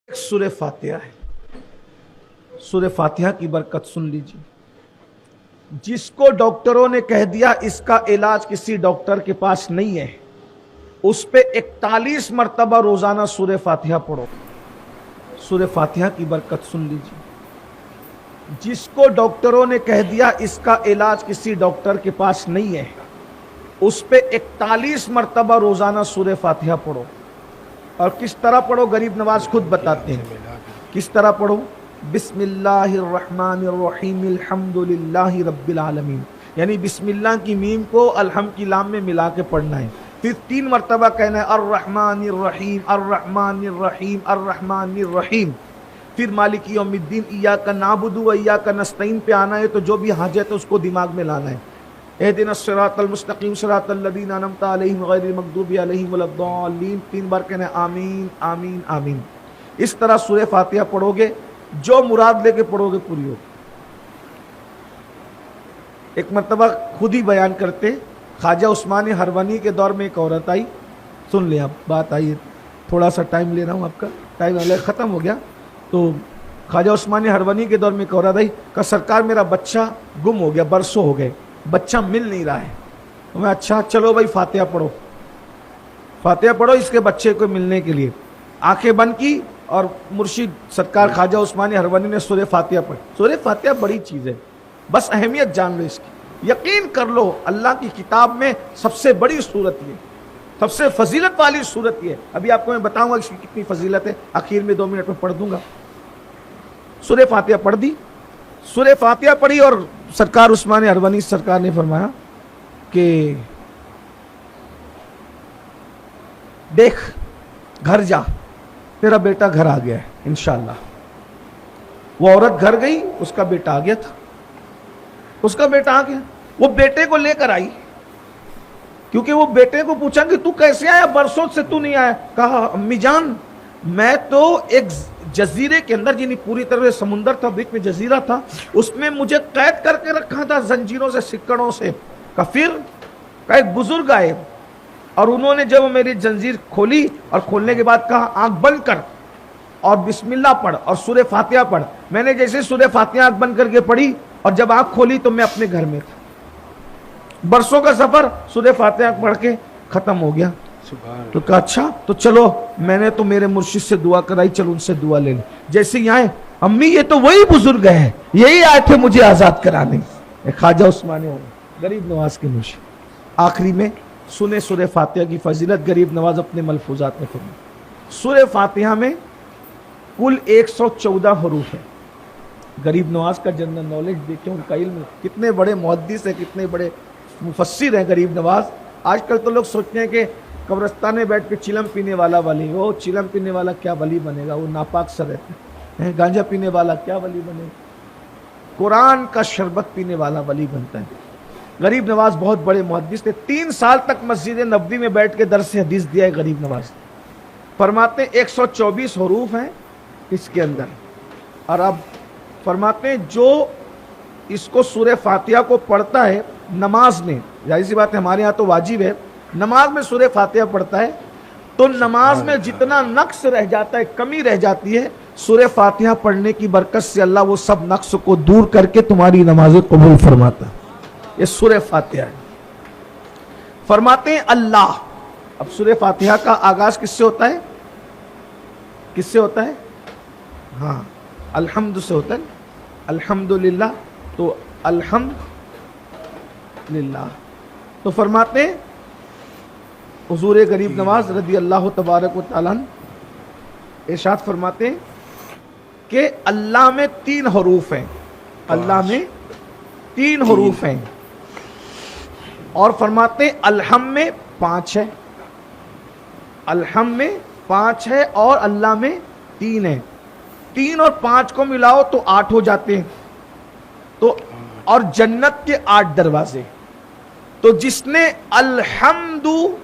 सूरह फातिहा है। सूरह फातिहा की बरकत सुन लीजिए। जिसको डॉक्टरों ने कह दिया इसका इलाज किसी डॉक्टर के पास नहीं है, उस पे 41 मरतबा रोजाना सूरह फातिहा पढ़ो। सूरह फातिहा की बरकत सुन लीजिए। जिसको डॉक्टरों ने कह दिया इसका इलाज किसी डॉक्टर के पास नहीं है, उस पे 41 मरतबा रोजाना सूरह फातिहा पढ़ो। और किस तरह पढ़ो गरीब नवाज खुद बताते हैं किस तरह पढ़ो। बिस्मिल्लाहिर्रहमानिर्रहीम अल्हम्दुलिल्लाहि रब्बिल आलमीन, यानी बिस्मिल्लाह की मीम को अलहम की लाम में मिला के पढ़ना है। फिर 3 मरतबा कहना है अर्रहमानिर्रहीम अर्रहमानिर्रहीम अर्रहमानिर्रहीम। फिर मालिकी यौमिद्दीन इय्याका नअबुदु व इय्याका नस्तईन पे आना है। तो जो भी हाजत है उसको दिमाग में लाना है। एहदिनस सिरातल मुस्तकीम सिरातल लज़ीना अनअमता अलैहिम गैरिल मग़दूबि अलैहिम वलद्दाल्लीन। 3 बार कहना है आमीन आमीन आमीन। इस तरह सूरह फातिहा पढ़ोगे, जो मुराद लेके पढ़ोगे पूरी होगी। एक मरतबा खुद ही बयान करते, ख्वाजा उस्मानी हरवनी के दौर में एक औरत आई। सुन ले, आप बात आई, थोड़ा सा टाइम ले रहा हूँ, आपका टाइम ख़त्म हो गया। तो ख्वाजा उस्मानी हरवनी के दौर में एक औरत आई, कहा सरकार मेरा बच्चा गुम हो गया, बरसों हो गए, बच्चा मिल नहीं रहा है। तो मैं अच्छा चलो भाई फातिहा पढ़ो, फातिहा पढ़ो इसके बच्चे को मिलने के लिए। आंखें बंद की और मुर्शिद सरकार ख्वाजा उस्मानी हरवनी ने सूरह फातिहा पढ़ी। सूरह फातिहा बड़ी चीज़ है, बस अहमियत जान लो इसकी, यकीन कर लो अल्लाह की किताब में सबसे बड़ी सूरत ये, सबसे फजीलत वाली सूरत ये। अभी आपको मैं बताऊंगा इसकी कितनी फजीलत है, आखिर में 2 मिनट में पढ़ दूंगा। सूरह फातिहा पढ़ दी, सूरह फातिहा पढ़ी और सरकार उस्मानी हरवनी सरकार ने फरमाया कि देख घर जा, तेरा बेटा घर आ गया है इंशाअल्लाह। वो औरत घर गई, उसका बेटा आ गया था, उसका बेटा आ गया। वो बेटे को लेकर आई, क्योंकि वो बेटे को पूछा कि तू कैसे आया, बरसों से तू नहीं आया। कहा अम्मी जान मैं तो एक जजीरे के अंदर, यानी पूरी तरह से समुंदर था, बीच में जजीरा था, उसमें मुझे कैद करके रखा था जंजीरों से सिक्कड़ों से। का फिर एक बुजुर्ग आए और उन्होंने जब मेरी जंजीर खोली और खोलने के बाद कहा आंख बंद कर और बिस्मिल्लाह पढ़ और सूरह फातिहा पढ़। मैंने जैसे सूरह फातिहा आंख बंद करके पढ़ी और जब आंख खोली तो मैं अपने घर में था। बरसों का सफर सूरह फातिहा पढ़ के खत्म हो गया। तो कहा अच्छा तो चलो, मैंने तो मेरे मुर्शिद से दुआ कराई, चलो उनसे दुआ ले ली। जैसे ही आए, अम्मी ये तो वही बुजुर्ग है, यही आए थे मुझे आजाद कराने, ख्वाजा उस्मानी गरीब नवाज के मुर्शिद। आखिरी में सुने सूरह फातिहा की फजीलत, गरीब नवाज अपने मलफूजात में फरमाया। सूरह फातिहा में कुल 114 हरूफ है। गरीब नवाज का जनरल नॉलेज देखिए, उनका इल्म, कितने बड़े मुहद्दिस है, कितने बड़े मुफस्सिर हैं गरीब नवाज। आजकल तो लोग सोचते हैं कि कब्रिस्तान में बैठ के चिलम पीने वाला वली, वो चिलम पीने वाला क्या वली बनेगा, वो नापाक सा रहता है। गांजा पीने वाला क्या वली बनेगा, कुरान का शरबत पीने वाला वली बनता है। गरीब नवाज बहुत बड़े मुहद्दिस थे, 3 साल तक मस्जिद नबवी में बैठ के दर्स हदीस दिया है गरीब नवाज। फरमाते 124 हरूफ हैं इसके अंदर। और अब फरमाते जो इसको सूरह फातिहा को पढ़ता है नमाज में, जाहिर सी बात है हमारे यहाँ तो वाजिब है, नमाज में सूरह फातिहा पढ़ता है तो नमाज में जितना नक्स रह जाता है, कमी रह जाती है, सूरह फातिहा पढ़ने की बरकत से अल्लाह वो सब नक्स को दूर करके तुम्हारी नमाज़ें कबूल फरमाता है। ये सूरह फातिहा है। फरमाते हैं अल्लाह। अब सूरह फातिहा का आगाज किससे होता है, किससे होता है? हाँ, अल्हम्दु से होता है। अल्हम्दुलिल्लाह, तो अल्हम्दुलिल्लाह। तो फरमाते हैं हुजूर गरीब नवाज रदी अल्लाह तबारक व तआला इरशाद फरमाते हैं कि अल्लाह में 3 हरूफ हैं, अल्लाह में 3 हरूफ हैं। और फरमाते हैं अलहम में 5 है, अलहम में 5 है और अल्लाह में 3 है। 3 और 5 को मिलाओ तो 8 हो जाते हैं। तो और जन्नत के 8 दरवाजे। तो जिसने अल्हम्दुलिल्लाह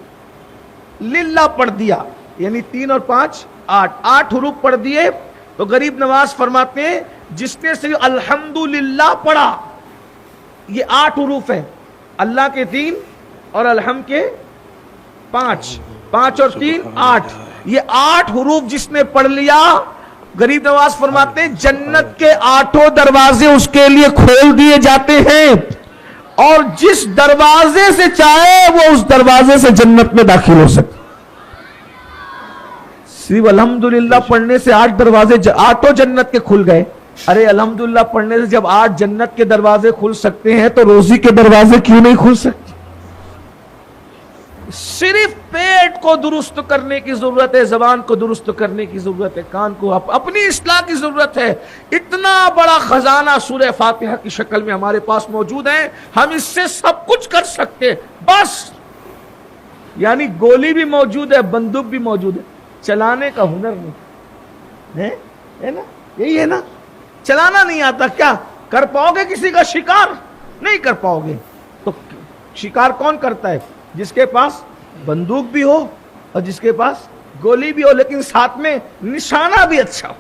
पढ़ दिया, यानी 3 और 5 8 हरूफ पढ़ दिए, तो गरीब नवाज फरमाते हैं जिसने सिर्फ अल्हम्दुलिल्लाह पढ़ा, ये 8 हरूफ है, अल्लाह के 3 और अलहम के 5, 5 और 3 8, ये 8 हरूफ जिसने पढ़ लिया गरीब नवाज फरमाते हैं जन्नत के 8 दरवाजे उसके लिए खोल दिए जाते हैं और जिस दरवाजे से चाहे वो उस दरवाजे से जन्नत में दाखिल हो सकते। सिर्फ अल्हम्दुलिल्लाह पढ़ने से 8 दरवाजे 8 जन्नत के खुल गए। अरे अल्हम्दुलिल्लाह पढ़ने से जब 8 जन्नत के दरवाजे खुल सकते हैं तो रोजी के दरवाजे क्यों नहीं खुल सकते? सिर्फ पेट को दुरुस्त करने की जरूरत है, जबान को दुरुस्त करने की जरूरत है, कान को अपनी इस्लाह की जरूरत है। इतना बड़ा खजाना सूरह फातिहा की शक्ल में हमारे पास मौजूद है, हम इससे सब कुछ कर सकते हैं। बस यानी गोली भी मौजूद है, बंदूक भी मौजूद है, चलाने का हुनर नहीं है ना? यही है ना? चलाना नहीं आता, क्या कर पाओगे? किसी का शिकार नहीं कर पाओगे। तो शिकार कौन करता है? जिसके पास बंदूक भी हो और जिसके पास गोली भी हो, लेकिन साथ में निशाना भी अच्छा हो।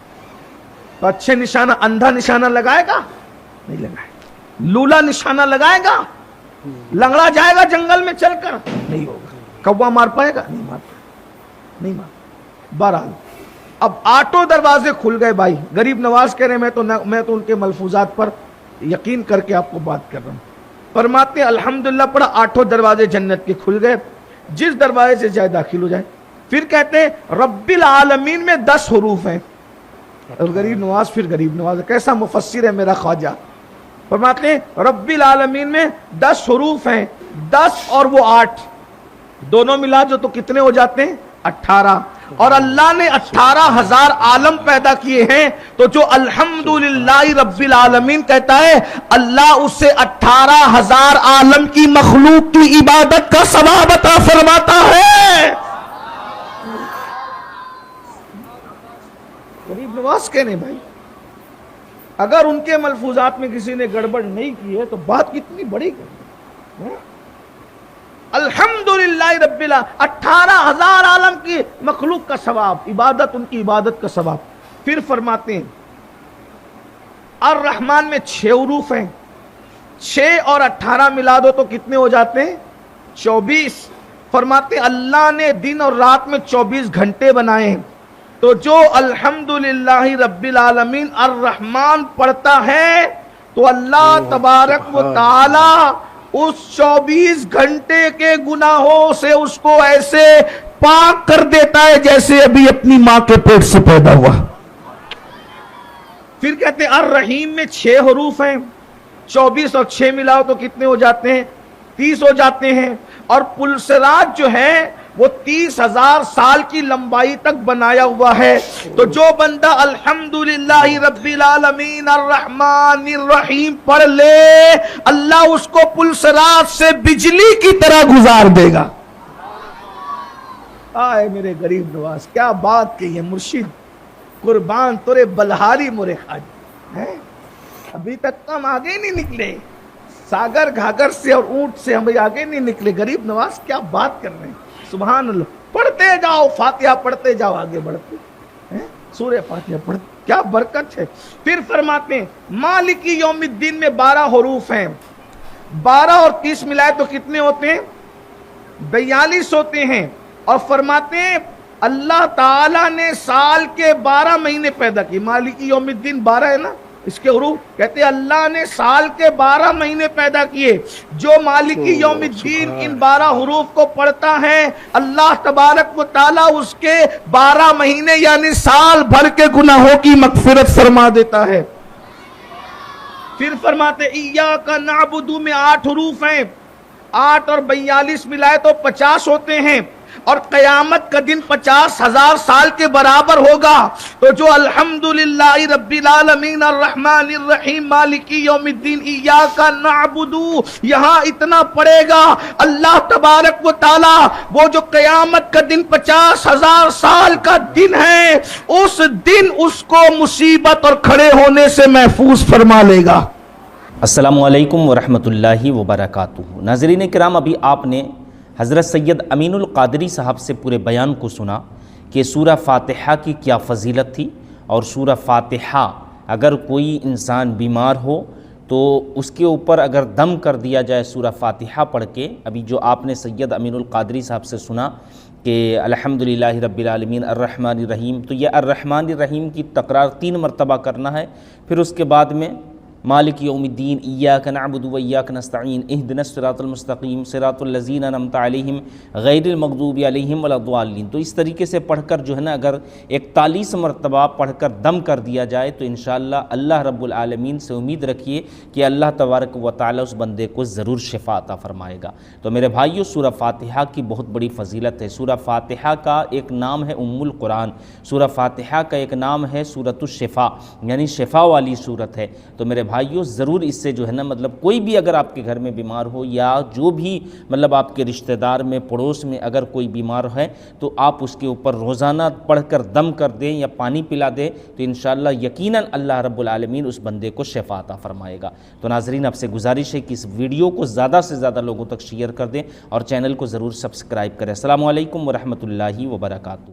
तो अच्छे निशाना, अंधा निशाना लगाएगा? नहीं लगाएगा। लूला निशाना लगाएगा? लंगड़ा जाएगा जंगल में चलकर? नहीं होगा। कौवा मार पाएगा? नहीं मार पाएगा, नहीं मार। बहरहाल अब 8 दरवाजे खुल गए भाई। गरीब नवाज कह रहे मैं तो उनके मलफूजात पर यकीन करके आपको बात कर रहा हूं। फरमाते अल्हम्दुलिल्लाह पढ़ा, 8 दरवाजे जन्नत के खुल गए, जिस दरवाजे से जाए दाखिल हो जाए। फिर कहते हैं रब्बिल आलमीन में 10 हुरूफ हैं। और गरीब नवाज, फिर गरीब नवाज कैसा मुफस्सिर है मेरा ख्वाजा। फरमाते हैं रब्बिल आलमीन में 10 हुरूफ हैं, 10 और वो 8 दोनों मिला जो तो कितने हो जाते हैं? 18। और अल्लाह ने 18,000 आलम पैदा किए हैं, तो जो अल्हम्दुलिल्लाह रब्बिल आलमीन कहता है, अल्लाह उससे 18,000 आलम की मखलूक की इबादत का सवाब अता फरमाता है। गरीब नवाज कहने भाई, अगर उनके मलफूजात में किसी ने गड़बड़ नहीं की है तो बात कितनी बड़ी है। अल्हम्दुलिल्लाह रब्बिल 18,000 आलम की मखलूक का सवाब, इबादत, उनकी इबादत का सवाब। फिर फरमाते हैं अर रहमान में 6 उरूफ हैं, 6 और 18 मिला दो तो कितने हो जाते हैं? 24। फरमाते अल्लाह ने दिन और रात में 24 घंटे बनाए हैं, तो जो अल्हम्दुलिल्लाह रब्बिल आलमीन अर रहमान पढ़ता है तो अल्लाह तबारक व तआला उस 24 घंटे के गुनाहों से उसको ऐसे पाक कर देता है जैसे अभी अपनी मां के पेट से पैदा हुआ। फिर कहते हैं अर रहीम में 6 हुरूफ हैं, 24 और 6 मिलाओ तो कितने हो जाते हैं? 30 हो जाते हैं। और पुलसराज जो है वो 30,000 साल की लंबाई तक बनाया हुआ है। तो जो बंदा अल्हम्दुलिल्लाह रब्बिल आलमीन अर्रहमानिर रहीम पढ़ ले, अल्लाह उसको पुलसराज से बिजली की तरह गुजार देगा। आए मेरे गरीब नवाज, क्या बात कही है मुर्शिद, कुर्बान तोरे बलहारी मोरे खाजी हैं। अभी तक तो हम आगे नहीं निकले, सागर घागर से और ऊंट से हम आगे नहीं निकले। गरीब नवाज क्या बात कर रहे हैं, सुभान अल्लाह। पढ़ते जाओ, फातिहा पढ़ते जाओ, आगे बढ़ते हैं। सूरह फातिहा पढ़, क्या बरकत है। फिर फरमाते हैं मालिकी यौमिद्दीन में 12 हुरूफ हैं, 12 और 30 मिलाए तो कितने होते हैं? 42 होते हैं। और फरमाते हैं अल्लाह ताला ने साल के 12 महीने पैदा किए। मालिकी यौमिद्दीन 12 है ना, इसके हुरूफ कहते हैं अल्लाह ने साल के 12 महीने पैदा किए। जो मालिकी यौमिद्दीन इन 12 हुरूफ को पढ़ता है, अल्लाह तबारक व ताला उसके 12 महीने यानी साल भर के गुनाहों की मगफिरत फरमा देता है। फिर फरमाते इय्याका नअबुदु में 8 हुरूफ हैं, 8 और 42 मिलाए तो 50 होते हैं। और कयामत का दिन 50,000 साल के बराबर होगा। तो जो अल्हम्दुलिल्लाह रब्बिल आलमीन अर्रहमानिर रहीम मालिकी यौमिद्दीन इय्याका नअबुदु यहाँ इतना पड़ेगा, अल्लाह तबारक व ताला वो जो कयामत का दिन 50,000 साल का दिन है, उस दिन उसको मुसीबत और खड़े होने से महफूज फरमा लेगा। अस्सलामु अलैकुम वरहमतुल्लाहि वबरकातुहू। नाज़रीन किराम, अभी आपने हज़रत सैयद अमीनुल क़ादरी साहब से पूरे बयान को सुना कि सूरह फ़ातिहा की क्या फ़जीलत थी। और सूरह फ़ातिहा अगर कोई इंसान बीमार हो तो उसके ऊपर अगर दम कर दिया जाए सूरह फ़ातिहा पढ़ के, अभी जो आपने सैयद अमीनुल क़ादरी साहब से सुना کہ الحمدللہ رب العالمین الرحمن الرحیم، تو یہ الرحمن الرحیم کی تکرار 3 مرتبہ کرنا ہے، پھر اس کے بعد میں مالک یوم الدین، ایاک نعبد و ایاک نستعین، اہدنا الصراط المستقیم صراط الذین انعمت علیہم غیر المغضوب علیہم ولا الضالین۔ تو اس طریقے سے پڑھ کر جو ہے نا اگر 41 مرتبہ پڑھ کر دم کر دیا جائے تو انشاءاللہ اللہ رب العالمین سے امید رکھیے کہ اللہ تبارک و تعالی اس بندے کو ضرور شفا عطا فرمائے گا۔ تو میرے بھائیو، سورہ فاتحہ کی بہت بڑی فضیلت ہے۔ سورہ فاتحہ کا ایک نام ہے ام القرآن، سورہ فاتحہ کا ایک نام ہے سورۃ الشفا، یعنی شفا والی سورت ہے۔ تو میرے بھائیو ضرور اس سے جو ہے نا مطلب کوئی بھی اگر آپ کے گھر میں بیمار ہو یا جو بھی مطلب آپ کے رشتہ دار میں پڑوس میں اگر کوئی بیمار ہے تو آپ اس کے اوپر روزانہ پڑھ کر دم کر دیں یا پانی پلا دیں تو انشاءاللہ یقیناً اللہ رب العالمین اس بندے کو شفا عطا فرمائے گا۔ تو ناظرین، آپ سے گزارش ہے کہ اس ویڈیو کو زیادہ سے زیادہ لوگوں تک شیئر کر دیں اور چینل کو ضرور سبسکرائب کریں۔ السلام علیکم ورحمۃ اللہ وبرکاتہ۔